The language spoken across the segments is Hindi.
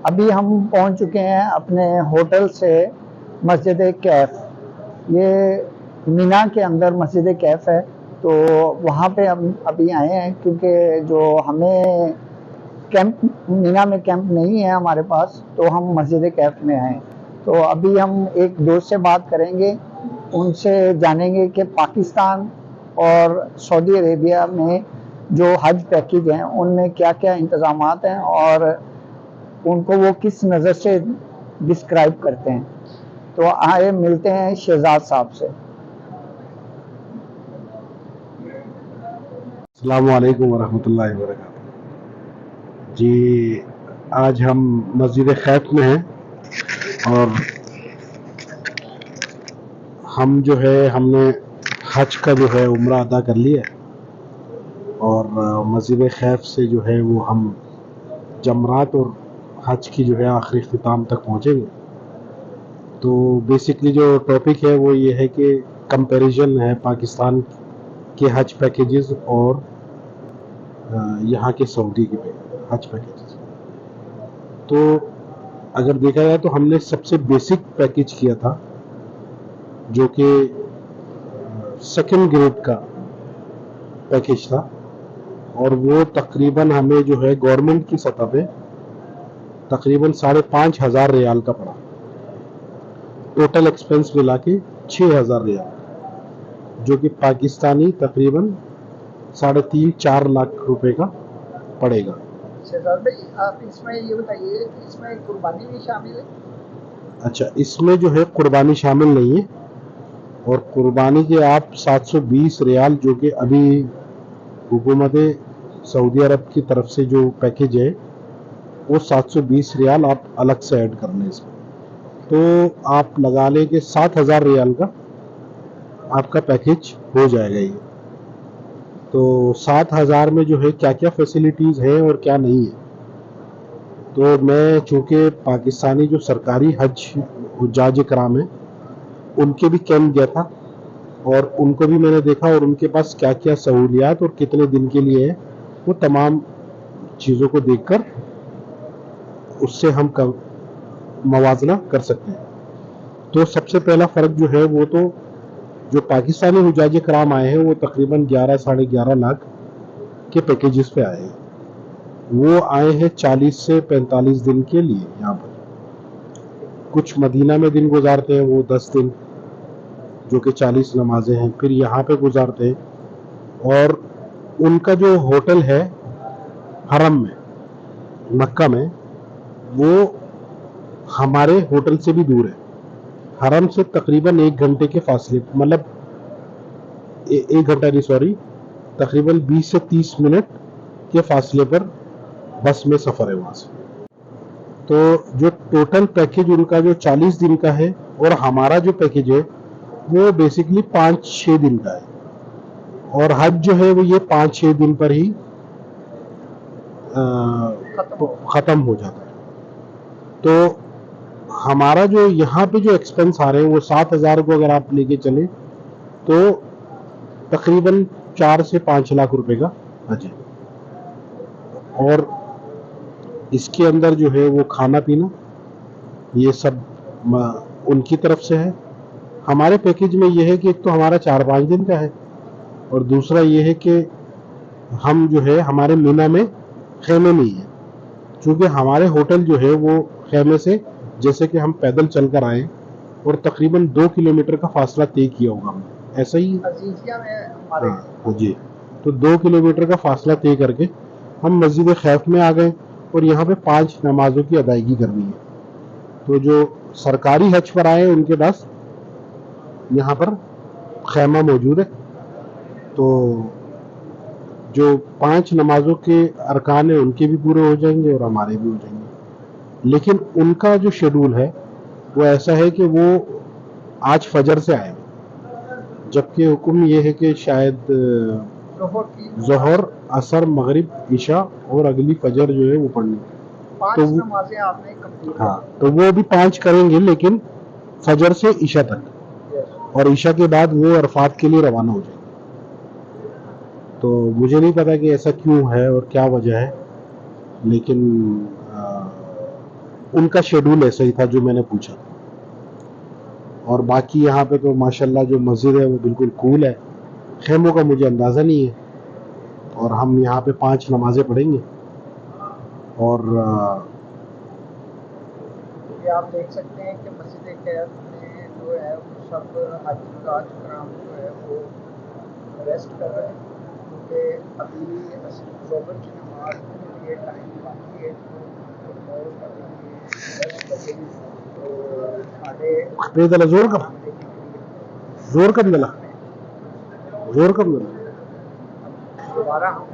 अभी हम पहुंच चुके हैं अपने होटल से मस्जिद कैफ। ये मीना के अंदर मस्जिद कैफ है। तो वहाँ पे हम अभी आए हैं क्योंकि जो हमें कैंप मीना में कैंप नहीं है हमारे पास, तो हम मस्जिद कैफ में आए। तो अभी हम एक दोस्त से बात करेंगे, उनसे जानेंगे कि पाकिस्तान और सऊदी अरेबिया में जो हज पैकेज हैं उनमें क्या क्या इंतज़ामात हैं और उनको वो किस नज़र से डिस्क्राइब करते हैं। तो आए मिलते हैं शहजाद साहब से। अस्सलामु अलैकुम वरहमतुल्लाहि वबरकातुहू। जी, आज हम मस्जिद खैफ में हैं और हम जो है हमने हज का जो है उम्रा अदा कर लिया और मस्जिद खैफ से जो है वो हम जमरात और हज की जो है आखिरी ख्तिताम तक पहुँचेंगे। तो बेसिकली जो टॉपिक है वो ये है कि कंपैरिजन है पाकिस्तान के हज पैकेजेस और यहाँ के सऊदी के हज पैकेजेस। तो अगर देखा जाए तो हमने सबसे बेसिक पैकेज किया था जो कि सेकंड ग्रेड का पैकेज था और वो तकरीबन हमें जो है गवर्नमेंट की सतह पे तकरीबन 5,500 रियाल का पड़ा। टोटल एक्सपेंस मिला के 6,000 रियाल, जो कि पाकिस्तानी तकरीबन 3.5-4 लाख रुपए का पड़ेगा। शहजाद भाई, आप इसमें ये बताइए कि इसमें कुर्बानी भी शामिल है? अच्छा, इसमें जो है कुर्बानी शामिल नहीं है और कुर्बानी के आप 720 रियाल, जो कि अभी हुकूमत सऊदी अरब की तरफ से जो पैकेज है वो 720 रियाल आप अलग से ऐड कर लें इसमें, तो आप लगा लें कि 7,000 रियाल का आपका पैकेज हो जाएगा ये। तो 7,000 में जो है क्या क्या फैसिलिटीज़ हैं और क्या नहीं है, तो मैं चूँकि पाकिस्तानी जो सरकारी हज हुज्जाज कराम है उनके भी कैंप गया था और उनको भी मैंने देखा और उनके पास क्या क्या सहूलियात और कितने दिन के लिए है, वो तमाम चीज़ों को देखकर उससे हम मवाजना कर सकते हैं। तो सबसे पहला फ़र्क जो है वो तो जो पाकिस्तानी हुज्जाज कराम आए हैं वो तकरीबन 11-11.5 लाख के पैकेजेस पे आए हैं। वो आए हैं 40 से 45 दिन के लिए। यहाँ पर कुछ मदीना में दिन गुजारते हैं वो 10 दिन, जो कि 40 नमाजें हैं, फिर यहाँ पे गुजारते हैं और उनका जो होटल है हरम में मक्का में वो हमारे होटल से भी दूर है। हरम से तकरीबन 1 घंटे के फासले, मतलब 1 घंटा नहीं, सॉरी, तकरीबन 20 से 30 मिनट के फासले पर बस में सफ़र है वहाँ से। तो जो टोटल पैकेज उनका जो 40 दिन का है और हमारा जो पैकेज है वो बेसिकली 5-6 दिन का है और हज जो है वो ये 5-6 दिन पर ही ख़त्म हो जाता है। तो हमारा जो यहाँ पे जो एक्सपेंस आ रहे हैं वो 7,000 को अगर आप लेके चले तो तकरीबन 4 से 5 लाख रुपए का हज है और इसके अंदर जो है वो खाना पीना ये सब उनकी तरफ से है। हमारे पैकेज में ये है कि एक तो हमारा 4-5 दिन का है और दूसरा ये है कि हम जो है हमारे मीना में खेमे नहीं है, क्योंकि हमारे होटल जो है वो खेमे से, जैसे कि हम पैदल चल कर आए और तकरीबन 2 किलोमीटर का फासला तय किया होगा हमने, ऐसा ही अजीजिया में हमारे। हाँ जी। तो 2 किलोमीटर का फासला तय करके हम मस्जिद खैफ में आ गए और यहाँ पे 5 नमाजों की अदायगी करनी है। तो जो सरकारी हज पर आए उनके पास यहाँ पर खैमा मौजूद है। तो जो 5 नमाजों के अरकान है उनके भी पूरे हो जाएंगे और हमारे भी हो जाएंगे। लेकिन उनका जो शेड्यूल है वो ऐसा है कि वो आज फजर से आए, जबकि हुक्म ये है कि शायद ज़ोहर, असर, मगरिब, इशा और अगली फजर जो है वो पढ़नी। तो नमाजें आपने कंप्लीट। हाँ, तो वो भी 5 करेंगे लेकिन फजर से इशा तक, और इशा के बाद वो अरफात के लिए रवाना हो जाएंगे। तो मुझे नहीं पता कि ऐसा क्यों है और क्या वजह है, लेकिन उनका शेड्यूल ऐसा ही था जो मैंने पूछा। और बाकी यहाँ पे तो माशाल्लाह जो मस्जिद है वो बिल्कुल कूल है। खेमों का मुझे अंदाज़ा नहीं है। और हम यहाँ पे 5 नमाजें पढ़ेंगे। और ये आप देख सकते हैं कि मस्जिद कैफ में जो है वो सब हाजी कराम जो है वो रेस्ट कर रहे हैं, क्योंकि अभी ज़ोहर की नमाज के लिए टाइम बाकी है। तो और अभी 10 बजे तो साढ़े बेदला जोर कब 12 बजे के करीब जोर कब मिला जोर कब मिला दोबारा हम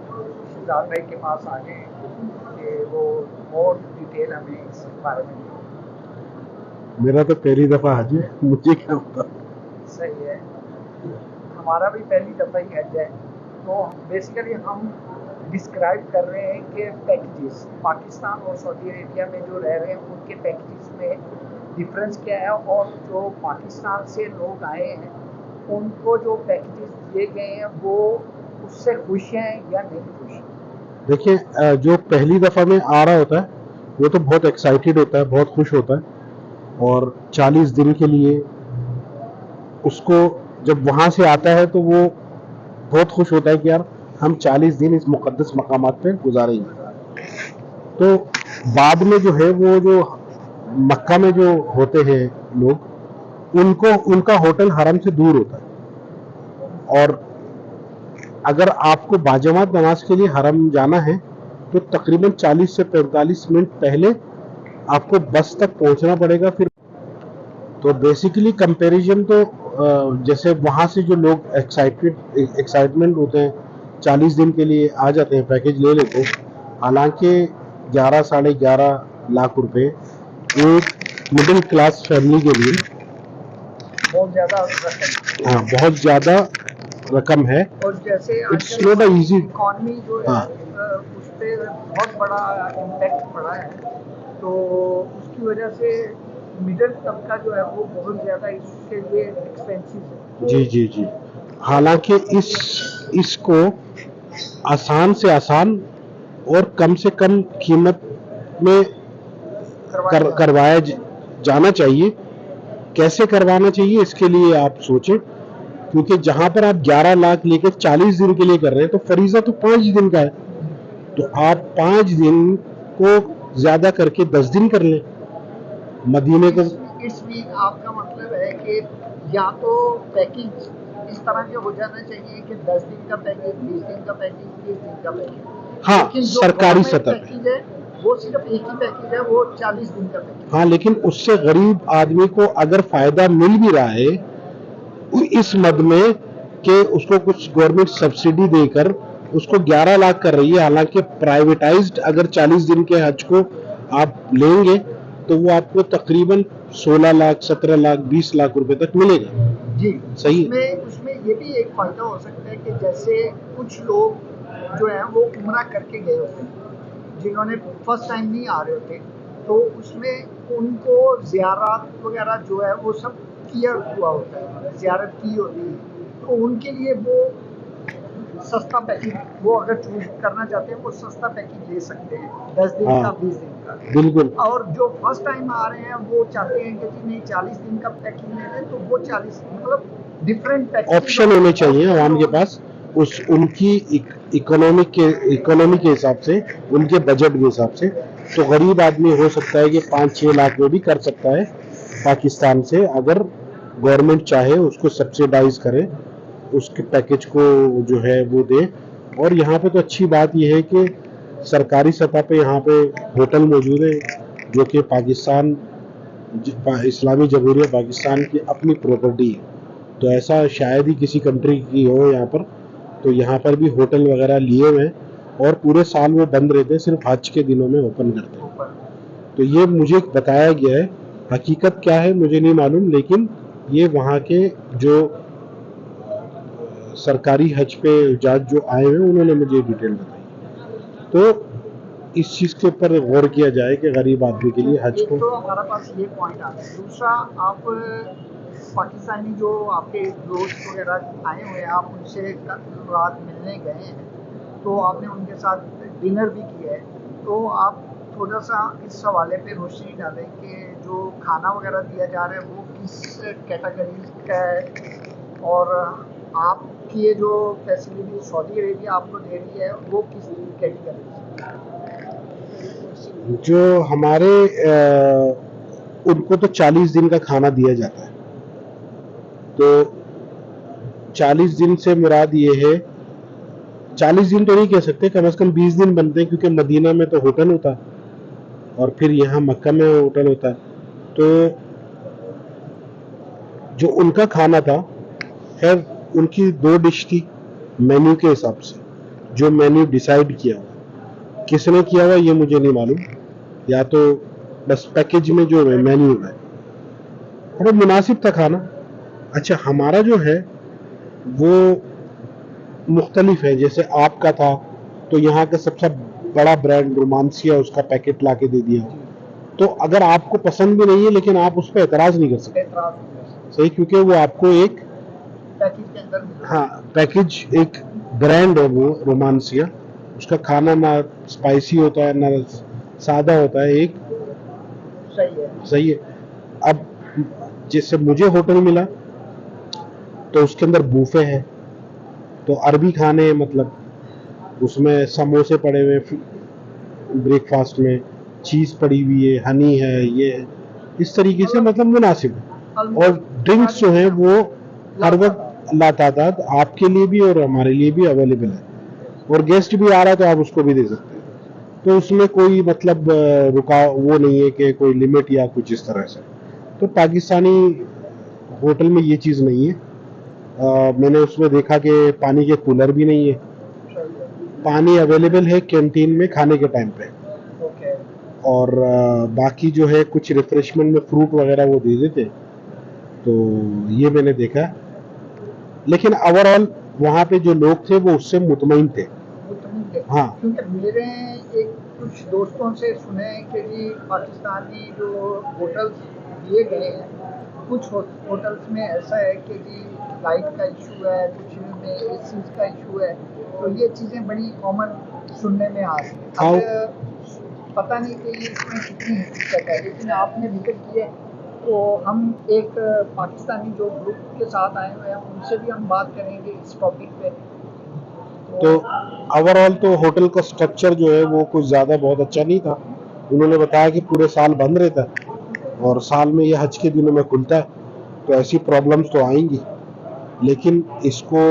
शिजाद भाई के पास आ गए कि वो और डिटेल हमें इस बारे में दें। मेरा तो पहली दफा हज है, मुझे क्या पता। सही है, हमारा भी पहली दफ़ा ही हज है। तो बेसिकली हम डिस्क्राइब कर रहे हैं कि पैकेजेस पाकिस्तान और सऊदी अरेबिया में जो रह रहे हैं उनके पैकेजेस में डिफरेंस क्या है, और जो पाकिस्तान से लोग आए हैं उनको जो पैकेजेस दिए गए हैं वो उससे खुश हैं या नहीं खुश। देखिए जो पहली दफा में आ रहा होता है वो तो बहुत एक्साइटेड होता है, बहुत खुश होता है। और 40 दिन के लिए उसको जब वहां से आता है तो वो बहुत खुश होता है कि यार हम 40 दिन इस मुकद्दस मकामात पे गुजारेंगे। तो बाद में जो है वो जो मक्का में जो होते हैं लोग, उनको उनका होटल हरम से दूर होता है। और अगर आपको बाजमात नमाज के लिए हरम जाना है तो तकरीबन 40 से 45 मिनट पहले आपको बस तक पहुंचना पड़ेगा। फिर तो बेसिकली कंपैरिजन तो जैसे वहाँ से जो लोग एक्साइटमेंट होते हैं 40 दिन के लिए आ जाते हैं, पैकेज ले लेते हैं। हालांकि 11 साढ़े 11 लाख रुपए एक मिडिल क्लास फैमिली के लिए बहुत ज़्यादा रकम। हाँ बहुत ज़्यादा रकम है। और जैसे it's not a easy. Economy जो है हाँ उस पर बहुत बड़ा इम्पैक्ट पड़ा है, तो उसकी वजह से मिडिल तबका जो है वो बहुत ज़्यादा इसके लिए एक्सपेंसिव है। जी जी जी। हालांकि इसको आसान से आसान और कम से कम कीमत में करवाया जाना चाहिए। कैसे करवाना चाहिए इसके लिए आप सोचें, क्योंकि जहां पर आप 11 लाख लेकर 40 दिन के लिए कर रहे हैं तो फरीजा तो 5 दिन का है। तो आप 5 दिन को ज्यादा करके 10 दिन कर लें मदीने को। इस वीक आपका मतलब है कि या तो पैकेज इस तरह के हो जाना चाहिए कि 10 दिन का पैकेज, 20 दिन का पैकेज, 30 दिन का पैकेज। हाँ लेकिन जो सरकारी गवर्नमेंट सतह पे। पैकेज है वो सिर्फ एक ही पैकेज है, वो 40 दिन का पैकेज। हाँ लेकिन उससे गरीब आदमी को अगर फायदा मिल भी रहा है इस मद में कि उसको कुछ गवर्नमेंट सब्सिडी देकर उसको 11 लाख कर रही है, हालांकि प्राइवेटाइज्ड अगर 40 दिन के हज को आप लेंगे तो वो आपको तकरीबन 16 लाख 17 लाख 20 लाख रुपए तक मिलेगा। जी सही। उसमें ये भी एक फायदा हो सकता है कि जैसे कुछ लोग जो है वो उम्रा करके गए होते हैं जिन्होंने फर्स्ट टाइम नहीं आ रहे होते, तो उसमें उनको ज़ियारत वगैरह जो है वो सब किया हुआ होता है, ज़ियारत की होती है, तो उनके लिए वो सस्ता पैकेज, वो अगर चूज करना चाहते हैं वो सस्ता पैकेज ले सकते हैं 10 दिन हाँ, का 20 दिन का। बिल्कुल। और जो फर्स्ट टाइम आ रहे हैं वो चाहते हैं कि जी नहीं 40 दिन का पैकेज ले लें, तो वो 40 मतलब डिफरेंट पैकेज ऑप्शन होने चाहिए आवाम के पास उस उनकी इकोनॉमी के हिसाब से, उनके बजट के हिसाब से। तो गरीब आदमी हो सकता है कि 5-6 लाख में भी कर सकता है पाकिस्तान से, अगर गवर्नमेंट चाहे उसको सब्सिडाइज करे, उसके पैकेज को जो है वो दे। और यहाँ पे तो अच्छी बात यह है कि सरकारी सतह पे यहाँ पे होटल मौजूद है जो कि पाकिस्तान इस्लामी जमहूरिया पाकिस्तान की अपनी प्रॉपर्टी है। तो ऐसा शायद ही किसी कंट्री की हो यहाँ पर। तो यहाँ पर भी होटल वगैरह लिए हुए हैं और पूरे साल वो बंद रहते हैं, सिर्फ हज के दिनों में ओपन करते हैं। तो ये मुझे बताया गया है, हकीकत क्या है मुझे नहीं मालूम, लेकिन ये वहाँ के जो सरकारी हज पे जज जो आए हुए उन्होंने मुझे डिटेल बताई। तो इस चीज़ के ऊपर गौर किया जाए कि गरीब आदमी के लिए हज को। तो हमारा पास ये पॉइंट आता है। दूसरा, आप पाकिस्तानी जो आपके दोस्त वगैरह आए हुए हैं, आप उनसे रात मिलने गए हैं, तो आपने उनके साथ डिनर भी किया है, तो आप थोड़ा सा इस हवाले पे रोशनी डालें कि जो खाना वगैरह दिया जा रहा है वो किस कैटेगरी का है, और आपकी ये जो फैसिलिटी सऊदी अरेबिया आपको दे रही है वो किस कैटेगरी से? जो हमारे उनको तो 40 दिन का खाना दिया जाता है। तो 40 दिन से मुराद ये है, 40 दिन तो नहीं कह सकते, कम से कम 20 दिन बनते हैं, क्योंकि मदीना में तो होटल होता है और फिर यहाँ मक्का में होटल होता है। तो जो उनका खाना था, खैर उनकी 2 डिश थी मेन्यू के हिसाब से। जो मेन्यू डिसाइड किया हुआ, किसने किया हुआ ये मुझे नहीं मालूम, या तो बस पैकेज में जो मेन्यू है और मुनासिब था खाना। अच्छा, हमारा जो है वो मुख्तलिफ है। जैसे आपका था तो यहाँ का सबसे बड़ा ब्रांड रोमांसिया, उसका पैकेट ला के दे दिया। तो अगर आपको पसंद भी नहीं है लेकिन आप उस पर एतराज नहीं कर सकते, सही, क्योंकि वो आपको एक पैकेज के अंदर मिला। हाँ, पैकेज एक ब्रांड है वो रोमांसिया। उसका खाना ना स्पाइसी होता है ना सादा होता है, एक सही है। सही है। अब जैसे मुझे होटल मिला तो उसके अंदर बूफे है, तो अरबी खाने, मतलब उसमें समोसे पड़े हुए ब्रेकफास्ट में, चीज पड़ी हुई है, हनी है, ये है, इस तरीके से, मतलब मुनासिब है। और ड्रिंक्स जो है वो हर वक्त लातादाद आपके लिए भी और हमारे लिए भी अवेलेबल है, और गेस्ट भी आ रहा है तो आप उसको भी दे सकते हैं। तो उसमें कोई मतलब रुका वो नहीं है कि कोई लिमिट या कुछ इस तरह से। तो पाकिस्तानी होटल में ये चीज़ नहीं है। मैंने उसमें देखा कि पानी के कूलर भी नहीं है, पानी अवेलेबल है कैंटीन में खाने के टाइम पे। और बाकी जो है कुछ रिफ्रेशमेंट में फ्रूट वगैरह वो दे देते, तो ये मैंने देखा। लेकिन ओवरऑल वहाँ पे जो लोग थे वो उससे मुतमईन थे। हाँ, क्योंकि मेरे एक कुछ दोस्तों से सुने कि जी पाकिस्तानी जो होटल्स दिए गए हैं, कुछ होटल्स में ऐसा है कि जी लाइट का इशू है, कुछ में एसी का इशू है, तो ये चीज़ें बड़ी कॉमन सुनने में आ रही हैं। अब पता नहीं कि ये इसमें कितनी हकीकत है, लेकिन आपने जिक्र किया तो हम एक पाकिस्तानी जो ग्रुप के साथ आए हुए हैं उनसे भी हम बात करेंगे इस टॉपिक पे। तो ओवरऑल तो होटल का स्ट्रक्चर जो है वो कुछ ज़्यादा बहुत अच्छा नहीं था। उन्होंने बताया कि पूरे साल बंद रहता है और साल में ये हज के दिनों में खुलता है, तो ऐसी प्रॉब्लम्स तो आएंगी। लेकिन इसको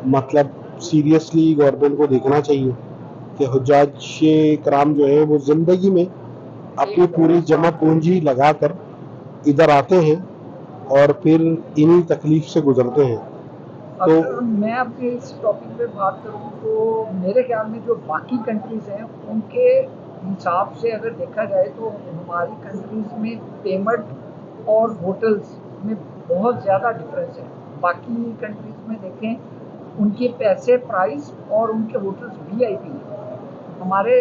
मतलब सीरियसली गवर्नमेंट को देखना चाहिए कि हुज्जाज कराम जो है वो ज़िंदगी में अपनी पूरी जमा पूंजी लगाकर इधर आते हैं और फिर इन्हीं तकलीफ से गुजरते हैं। तो अगर मैं अपने इस टॉपिक पे बात करूं तो मेरे ख्याल में जो बाकी कंट्रीज हैं उनके हिसाब से अगर देखा जाए तो हमारी कंट्रीज में पेमेंट और होटल्स में बहुत ज़्यादा डिफरेंस है। बाकी कंट्रीज में देखें उनके पैसे प्राइस और उनके होटल्स वीआईपी हैं। हमारे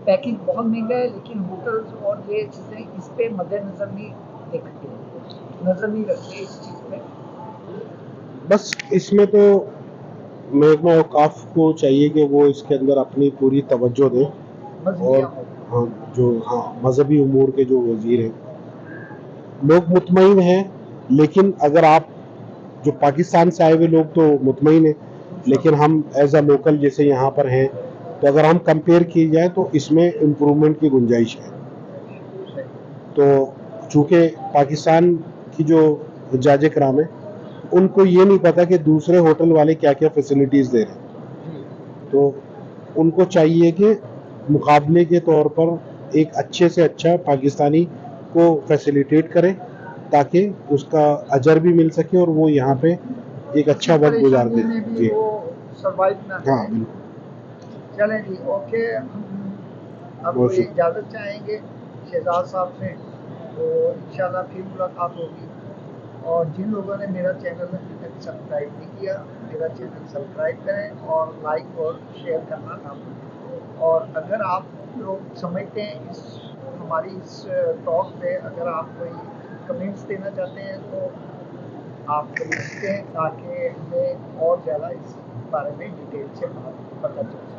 पैकेज बहुत महंगा है लेकिन होटल्स और ये चीज़ें इस पे मद्देनज़र नहीं देखते, नज़र नहीं रखते इस चीज़ पे। बस इसमें तो महकमा औकाफ को चाहिए कि वो इसके अंदर अपनी पूरी तवज्जो दें। और हाँ, जो हाँ मजहबी उमूर के जो वजीर हैं, लोग मुतमईन हैं। लेकिन अगर आप जो पाकिस्तान से आए हुए लोग तो मुतमईन हैं, लेकिन हम एज अ लोकल जैसे यहाँ पर हैं, तो अगर हम कंपेयर किए जाए तो इसमें इम्प्रूवमेंट की गुंजाइश है। तो चूँकि पाकिस्तान की जो हुज्जाज कराम है उनको ये नहीं पता कि दूसरे होटल वाले क्या क्या फैसिलिटीज़ दे रहे हैं, तो उनको चाहिए कि मुकाबले के तौर पर एक अच्छे से अच्छा पाकिस्तानी को फैसिलिटेट करें ताकि उसका अजर भी मिल सके और वो यहाँ पे एक अच्छा वक्त गुजार दे। जी हाँ, बिल्कुल। चलें जी, ओके। हम अब कोई इजाज़त चाहेंगे शहजाद साहब से, तो इंशाल्लाह फिर मुलाकात होगी। और जिन लोगों ने मेरा चैनल अभी तक सब्सक्राइब नहीं किया, मेरा चैनल सब्सक्राइब करें और लाइक और शेयर करना ना भूलें। और अगर आप लोग समझते हैं इस हमारी इस टॉक पे अगर आप कोई कमेंट्स देना चाहते हैं तो आप लिखते हैं ताकि हमें और ज़्यादा इस बारे में डिटेल से बात पता चल सके।